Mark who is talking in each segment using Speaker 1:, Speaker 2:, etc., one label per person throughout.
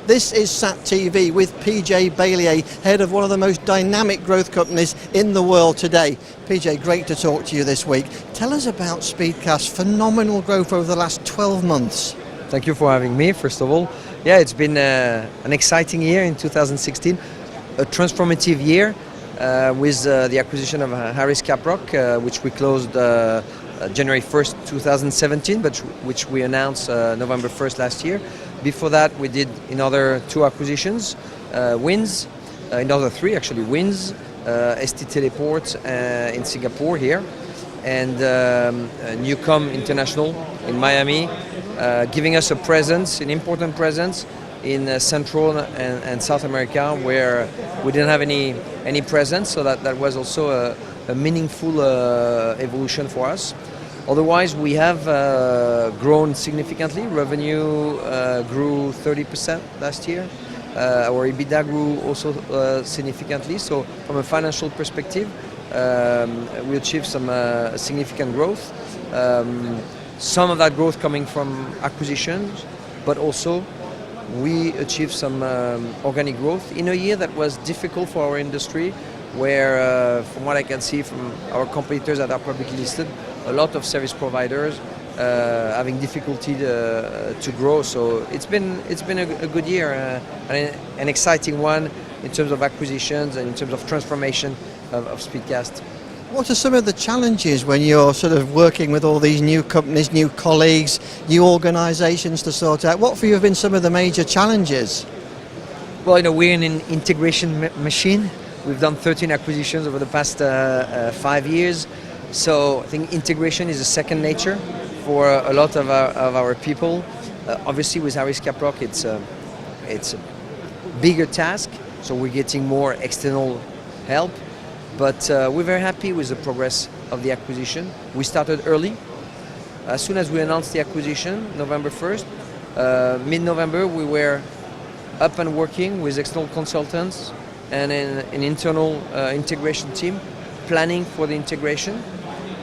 Speaker 1: This is SAT TV with PJ Baillier, head of one of the most dynamic growth companies in the world today. PJ, great to talk to you this week. Tell us about Speedcast's phenomenal growth over the last 12 months.
Speaker 2: Thank you for having me, first of all. Yeah, it's been an exciting year in 2016, a transformative year with the acquisition of Harris Caprock, which we closed January 1st, 2017, but which we announced November 1st last year. Before that, we did another 2 acquisitions, wins, another 3 actually, wins, ST Teleport in Singapore here, and Newcom International in Miami, giving us a presence, an important presence in Central and South America, where we didn't have any presence, so that was also a meaningful evolution for us. Otherwise, we have grown significantly. Revenue grew 30% last year. Our EBITDA grew also significantly. So from a financial perspective, we achieved some significant growth. Some of that growth coming from acquisitions, but also we achieved some organic growth in a year that was difficult for our industry, where from what I can see from our competitors that are publicly listed, a lot of service providers having difficulty to grow. So it's been a good year, an exciting one in terms of acquisitions and in terms of transformation of Speedcast.
Speaker 1: What are some of the challenges when you're sort of working with all these new companies, new colleagues, new organisations to sort out? What for you have been some of the major challenges?
Speaker 2: Well, we're an integration machine. We've done 13 acquisitions over the past 5 years. So I think integration is a second nature for a lot of our people. Obviously, with Harris Caprock, it's a bigger task, so we're getting more external help. But we're very happy with the progress of the acquisition. We started early. As soon as we announced the acquisition, November 1st, mid-November, we were up and working with external consultants and an internal integration team planning for the integration,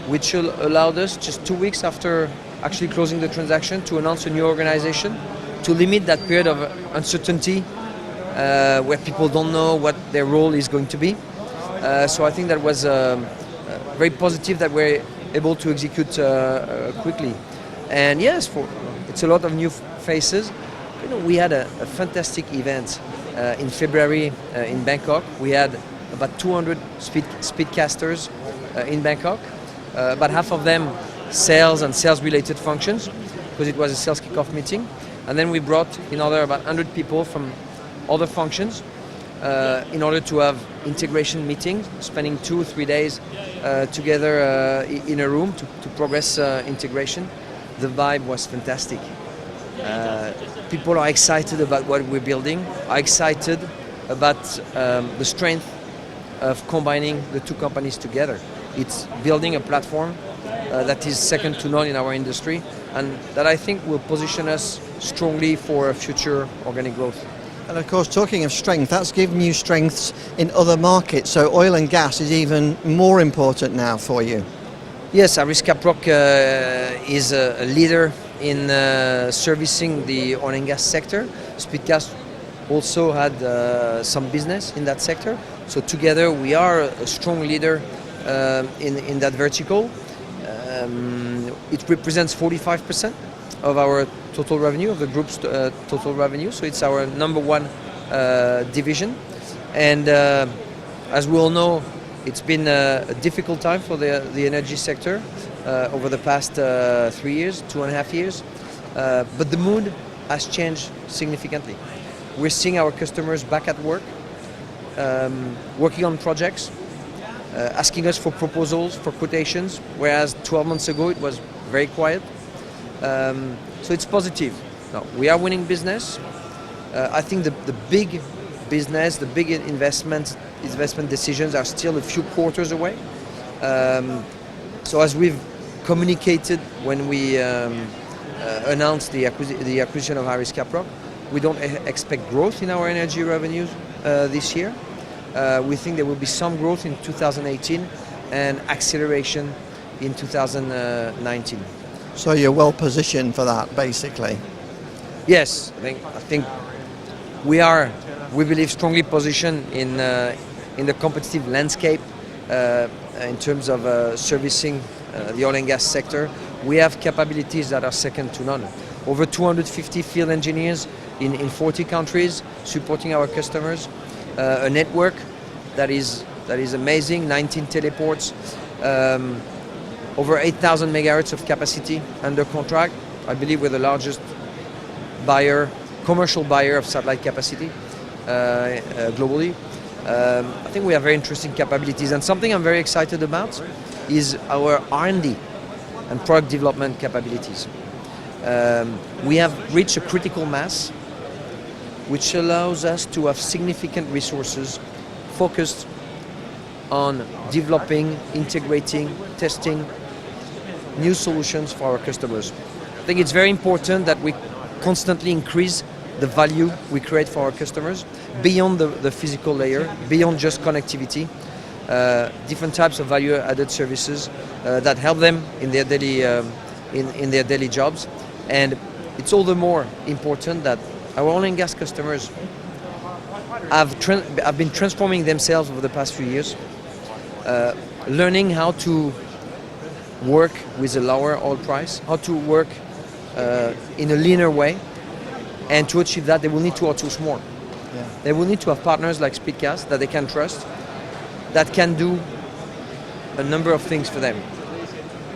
Speaker 2: which allowed us just 2 weeks after actually closing the transaction to announce a new organization, to limit that period of uncertainty where people don't know what their role is going to be. So I think that was very positive that we're able to execute quickly. And yes, it's a lot of new faces. We had a fantastic event in February in Bangkok. We had about 200 speedcasters in Bangkok. About half of them sales and sales-related functions, because it was a sales kickoff meeting. And then we brought another about 100 people from other functions in order to have integration meetings, spending 2 or 3 days together in a room to progress integration. The vibe was fantastic. People are excited about what we're building, are excited about the strength of combining the two companies together. It's building a platform that is second to none in our industry, and that I think will position us strongly for future organic growth.
Speaker 1: And of course, talking of strength, that's given you strengths in other markets, so oil and gas is even more important now for you.
Speaker 2: Yes, Harris Caprock is a leader in servicing the oil and gas sector. Speedcast also had some business in that sector, so together we are a strong leader in that vertical. It represents 45% of our total revenue, of the group's total revenue, so it's our number one division. And as we all know, it's been a difficult time for the energy sector over the past 3 years, 2.5 years, but the mood has changed significantly. We're seeing our customers back at work, working on projects, asking us for proposals, for quotations, whereas 12 months ago it was very quiet. So it's positive. Now, we are winning business. I think the big business, the big investment decisions are still a few quarters away. So as we've communicated when we announced the acquisition of Harris Caprock, we don't expect growth in our energy revenues this year. We think there will be some growth in 2018 and acceleration in 2019.
Speaker 1: So you're well positioned for that, basically.
Speaker 2: Yes, I think we believe strongly positioned in the competitive landscape in terms of servicing the oil and gas sector. We have capabilities that are second to none. Over 250 field engineers in 40 countries supporting our customers. A network that is amazing, 19 teleports, over 8,000 megahertz of capacity under contract. I believe we're the largest commercial buyer of satellite capacity globally. I think we have very interesting capabilities, and something I'm very excited about is our R&D and product development capabilities. We have reached a critical mass which allows us to have significant resources focused on developing, integrating, testing new solutions for our customers. I think it's very important that we constantly increase the value we create for our customers beyond the physical layer, beyond just connectivity, different types of value-added services that help them in their daily jobs. And it's all the more important that our oil and gas customers have been transforming themselves over the past few years, learning how to work with a lower oil price, how to work in a leaner way, and to achieve that they will need to outsource more.
Speaker 1: Yeah.
Speaker 2: They will need to have partners like Speedcast that they can trust, that can do a number of things for them,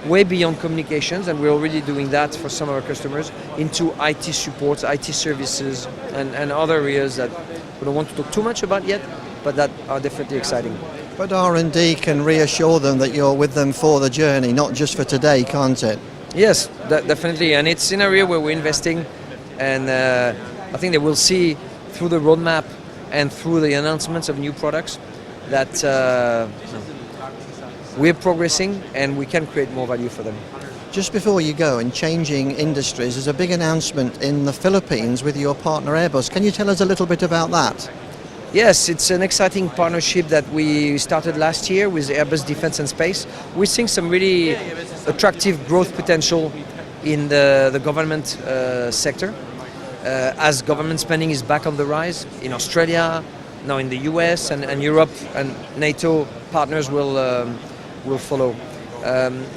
Speaker 2: way beyond communications, and we're already doing that for some of our customers, into IT support, IT services, and other areas that we don't want to talk too much about yet, but that are definitely exciting.
Speaker 1: But R&D can reassure them that you're with them for the journey, not just for today, can't it?
Speaker 2: Yes, definitely, and it's an area where we're investing, and I think they will see through the roadmap and through the announcements of new products that we're progressing and we can create more value for them.
Speaker 1: Just before you go, and changing industries, there's a big announcement in the Philippines with your partner Airbus. Can you tell us a little bit about that?
Speaker 2: Yes, it's an exciting partnership that we started last year with Airbus Defence and Space. We're seeing some really attractive growth potential in the government sector as government spending is back on the rise in Australia, now in the US, and Europe, and NATO partners will follow.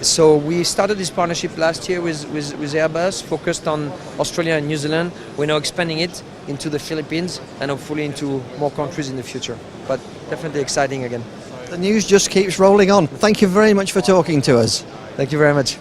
Speaker 2: So we started this partnership last year with Airbus, focused on Australia and New Zealand. We're now expanding it into the Philippines and hopefully into more countries in the future. But definitely exciting again.
Speaker 1: The news just keeps rolling on. Thank you very much for talking to us.
Speaker 2: Thank you very much.